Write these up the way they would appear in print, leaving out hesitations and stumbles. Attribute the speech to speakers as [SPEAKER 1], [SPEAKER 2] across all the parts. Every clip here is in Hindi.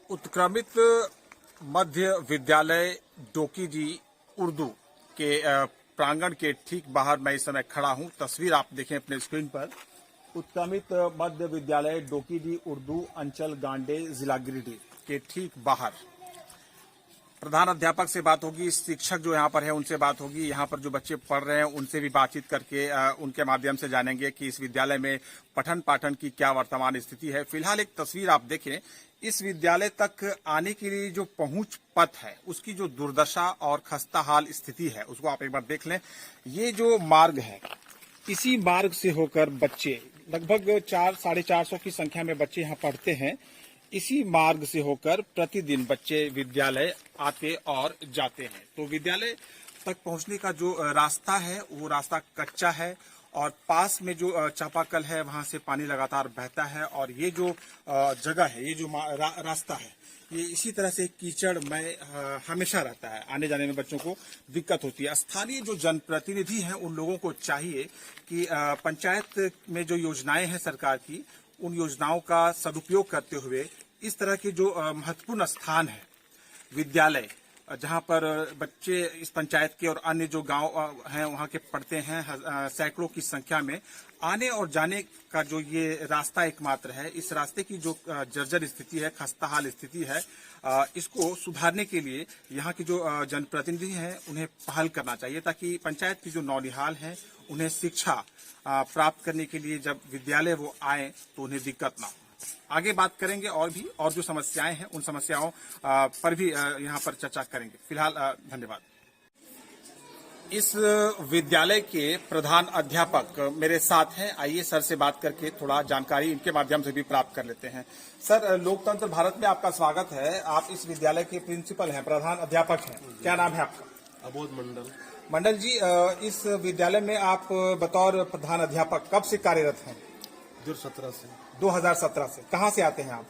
[SPEAKER 1] उत्क्रमित मध्य विद्यालय डोकीजी उर्दू के प्रांगण के ठीक बाहर मैं इस समय खड़ा हूं। तस्वीर आप देखें अपने स्क्रीन पर। उत्क्रमित मध्य विद्यालय डोकीजी उर्दू अंचल गांडे जिला गिरिडीह के ठीक बाहर प्रधान अध्यापक से बात होगी, शिक्षक जो यहाँ पर है उनसे बात होगी, यहाँ पर जो बच्चे पढ़ रहे हैं उनसे भी बातचीत करके उनके माध्यम से जानेंगे कि इस विद्यालय में पठन पाठन की क्या वर्तमान स्थिति है। फिलहाल एक तस्वीर आप देखें, इस विद्यालय तक आने के लिए जो पहुंच पथ है उसकी जो दुर्दशा और खस्ता हाल स्थिति है उसको आप एक बार देख लें। ये जो मार्ग है, इसी मार्ग से होकर बच्चे लगभग 400-450 की संख्या में बच्चे यहाँ पढ़ते हैं। इसी मार्ग से होकर प्रतिदिन बच्चे विद्यालय आते और जाते हैं। तो विद्यालय तक पहुंचने का जो रास्ता है वो रास्ता कच्चा है और पास में जो चापाकल है वहां से पानी लगातार बहता है और ये जो जगह है, ये जो रास्ता है, ये इसी तरह से कीचड़ में हमेशा रहता है। आने जाने में बच्चों को दिक्कत होती है। स्थानीय जो जनप्रतिनिधि हैं उन लोगों को चाहिए कि पंचायत में जो योजनाएं हैं सरकार की, उन योजनाओं का सदुपयोग करते हुए इस तरह के जो महत्वपूर्ण स्थान है विद्यालय, जहां पर बच्चे इस पंचायत के और अन्य जो गांव हैं वहां के पढ़ते हैं, सैकड़ों की संख्या में आने और जाने का जो ये रास्ता एकमात्र है, इस रास्ते की जो जर्जर स्थिति है, खस्ताहाल स्थिति है, इसको सुधारने के लिए यहाँ के जो जनप्रतिनिधि हैं उन्हें पहल करना चाहिए ताकि पंचायत की जो नौनिहाल हैं उन्हें शिक्षा प्राप्त करने के लिए जब विद्यालय वो आए तो उन्हें दिक्कत ना हो। आगे बात करेंगे और जो समस्याएं हैं उन समस्याओं पर भी यहाँ पर चर्चा करेंगे। फिलहाल धन्यवाद। इस विद्यालय के प्रधान अध्यापक मेरे साथ हैं। आइए सर से बात करके थोड़ा जानकारी इनके माध्यम से भी प्राप्त कर लेते हैं। सर, लोकतंत्र भारत में आपका स्वागत है। आप इस विद्यालय के प्रिंसिपल हैं, प्रधान अध्यापक हैं। क्या नाम है आपका?
[SPEAKER 2] अबोध मंडल।
[SPEAKER 1] मंडल जी, इस विद्यालय में आप बतौर प्रधान अध्यापक कब से कार्यरत हैं?
[SPEAKER 2] 2017 से।
[SPEAKER 1] 2017 से। कहाँ से आते हैं आप?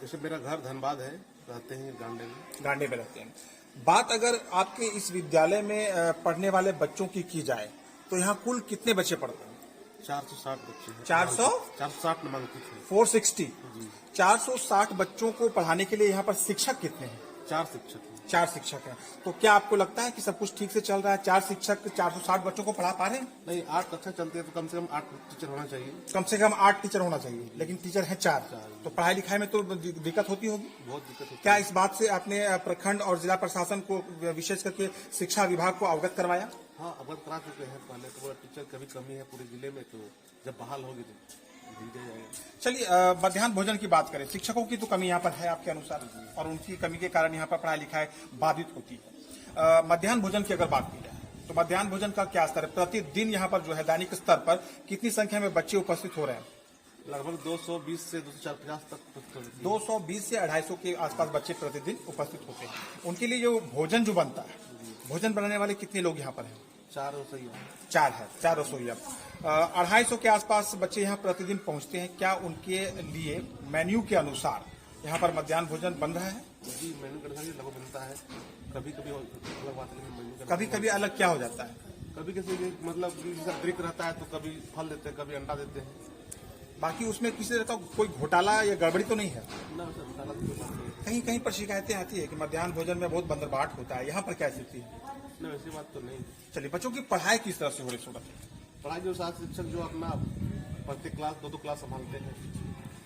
[SPEAKER 2] जैसे मेरा घर धनबाद है, रहते हैं गांडे में।
[SPEAKER 1] गांडे में रहते हैं। बात अगर आपके इस विद्यालय में पढ़ने वाले बच्चों की जाए तो यहाँ कुल कितने बच्चे पढ़ते हैं?
[SPEAKER 2] 460 बच्चे हैं।
[SPEAKER 1] 460
[SPEAKER 2] नामांकित है।
[SPEAKER 1] 460। 460 बच्चों को पढ़ाने के लिए यहाँ पर शिक्षक कितने हैं?
[SPEAKER 2] 4 शिक्षक हैं।
[SPEAKER 1] 4 शिक्षक हैं। तो क्या आपको लगता है कि सब कुछ ठीक से चल रहा है? 4 शिक्षक 460 बच्चों को पढ़ा पा रहे हैं?
[SPEAKER 2] नहीं, 8 कक्षा चलते हैं तो कम से कम 8 टीचर होना चाहिए।
[SPEAKER 1] कम से कम 8 टीचर होना चाहिए, लेकिन टीचर हैं 4। तो पढ़ाई लिखाई में तो दिक्कत होती होगी।
[SPEAKER 2] बहुत दिक्कत होती है।
[SPEAKER 1] क्या इस बात से आपने प्रखंड और जिला प्रशासन को, विशेष करके शिक्षा विभाग को अवगत करवाया?
[SPEAKER 2] हाँ, अवगत करा चुके हैं। पहले तो टीचर कभी कमी है पूरे जिले में, तो जब बहाल होगी तो
[SPEAKER 1] चलिए, मध्याह्न भोजन की बात करें। शिक्षकों की तो कमी यहाँ पर है आपके अनुसार, और उनकी कमी के कारण यहाँ पर पढ़ाई लिखाई बाधित होती है। मध्याह्न भोजन की अगर बात की जाए तो मध्याह्न भोजन का क्या स्तर है? प्रतिदिन यहाँ पर जो है दैनिक स्तर पर कितनी संख्या में बच्चे उपस्थित हो रहे हैं?
[SPEAKER 2] लगभग 220 से 250 तक।
[SPEAKER 1] 220 से 250 के आसपास बच्चे प्रतिदिन उपस्थित होते हैं। उनके लिए जो भोजन जो बनता है, भोजन बनाने वाले कितने लोग यहाँ पर हैं?
[SPEAKER 2] 4 रसोइया।
[SPEAKER 1] 4 है, 4 रसोइया। 250 के आसपास बच्चे यहाँ प्रतिदिन पहुँचते हैं। क्या उनके लिए मेन्यू के अनुसार यहाँ पर मध्याह्न भोजन बन रहा है?
[SPEAKER 2] जी, मेन्यू के अनुसार लगभग बनता है। कभी कभी अलग बात है,
[SPEAKER 1] कभी कभी अलग क्या हो जाता है?
[SPEAKER 2] कभी किसी मतलब ब्रिक रहता है तो कभी फल देते हैं, कभी अंडा देते हैं।
[SPEAKER 1] बाकी उसमें किसी तरह का कोई घोटाला या गड़बड़ी तो नहीं है?
[SPEAKER 2] ना, घोटाला तो बात नहीं है।
[SPEAKER 1] कहीं कहीं पर शिकायतें आती है कि मध्याह्न भोजन में बहुत बंदरबाट होता है। यहाँ पर क्या स्थिति है?
[SPEAKER 2] ना, वैसी बात तो नहीं।
[SPEAKER 1] चलिए, बच्चों की पढ़ाई किस तरह से हो रही है?
[SPEAKER 2] पढ़ाई जो साथ शिक्षक जो अपना प्रत्येक क्लास 2-2 क्लास संभालते हैं,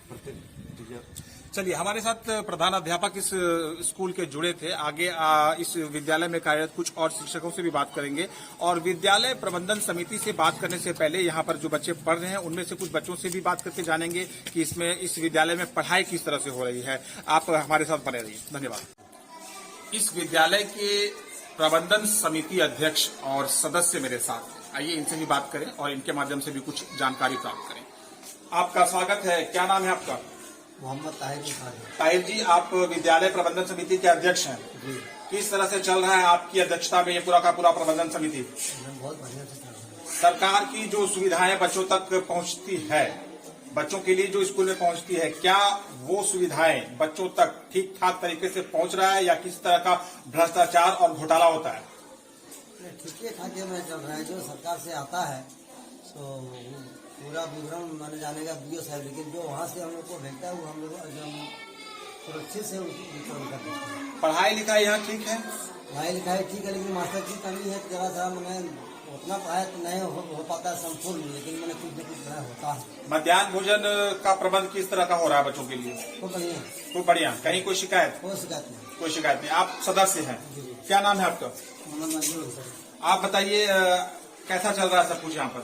[SPEAKER 2] प्रत्येक टीचर।
[SPEAKER 1] चलिए, हमारे साथ प्रधान अध्यापक इस स्कूल के जुड़े थे। आगे इस विद्यालय में कार्यरत कुछ और शिक्षकों से भी बात करेंगे और विद्यालय प्रबंधन समिति से बात करने से पहले यहाँ पर जो बच्चे पढ़ रहे हैं उनमें से कुछ बच्चों से भी बात करके जानेंगे कि इस विद्यालय में पढ़ाई किस तरह से हो रही है। आप हमारे साथ बने रहिए। धन्यवाद। इस विद्यालय के प्रबंधन समिति अध्यक्ष और सदस्य मेरे साथ हैं। आइए इनसे भी बात करें और इनके माध्यम से भी कुछ जानकारी प्राप्त करें। आपका स्वागत है। क्या नाम है आपका?
[SPEAKER 3] मोहम्मद ताहिर।
[SPEAKER 1] ताहिर जी, आप विद्यालय प्रबंधन समिति के अध्यक्ष हैं।
[SPEAKER 3] जी।
[SPEAKER 1] किस तरह से चल रहा है आपकी अध्यक्षता में ये पूरा का पूरा प्रबंधन समिति?
[SPEAKER 3] बहुत बढ़िया से चल रहा है।
[SPEAKER 1] सरकार की जो सुविधाएं बच्चों तक पहुंचती है, बच्चों के लिए जो स्कूल में पहुंचती है, क्या वो सुविधाएं बच्चों तक ठीक ठाक तरीके से पहुंच रहा है या किस तरह का भ्रष्टाचार और घोटाला होता है?
[SPEAKER 3] ठीक ठाक में चल रहा है। जो सरकार से आता है तो पूरा विवरण माने जाने का बीओ साहब, लेकिन जो वहाँ से हम लोग को भेजता है वो हम लोग सुरक्षित से वितरण करते हैं।
[SPEAKER 1] पढ़ाई लिखाई यहाँ ठीक है?
[SPEAKER 3] पढ़ाई लिखाई ठीक है, लेकिन मास्टर की कमी है। जरा सा मैंने उतना पढ़ाई तो नहीं हो पाता है संपूर्ण, लेकिन मैंने कुछ न कुछ पढ़ाई होता है।
[SPEAKER 1] मध्याह्न भोजन का प्रबंध किस तरह का हो रहा है बच्चों के लिए?
[SPEAKER 3] तो बढ़िया,
[SPEAKER 1] खूब बढ़िया। कहीं कोई शिकायत?
[SPEAKER 3] कोई शिकायत नहीं।
[SPEAKER 1] कोई शिकायत नहीं। आप सदस्य हैं, क्या नाम है आपका?
[SPEAKER 3] मोहम्मद मंजूर सर।
[SPEAKER 1] आप बताइए कैसा चल रहा है सब कुछ यहाँ पर?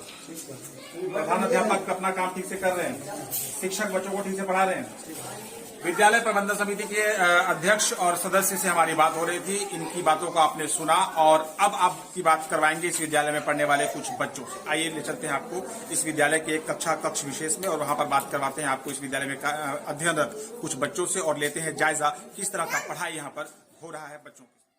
[SPEAKER 1] प्रधान अध्यापक अपना काम ठीक से कर रहे हैं, शिक्षक बच्चों को ठीक से पढ़ा रहे हैं। विद्यालय प्रबंधन समिति के अध्यक्ष और सदस्य से हमारी बात हो रही थी। इनकी बातों को आपने सुना और अब आपकी बात करवाएंगे इस विद्यालय में पढ़ने वाले कुछ बच्चों से। आइए ले चलते हैं आपको इस विद्यालय के एक कक्ष विशेष में और वहां पर बात करवाते हैं आपको इस विद्यालय में अध्ययनरत कुछ बच्चों से और लेते हैं जायजा किस तरह का पढ़ाई यहाँ पर हो रहा है बच्चों की।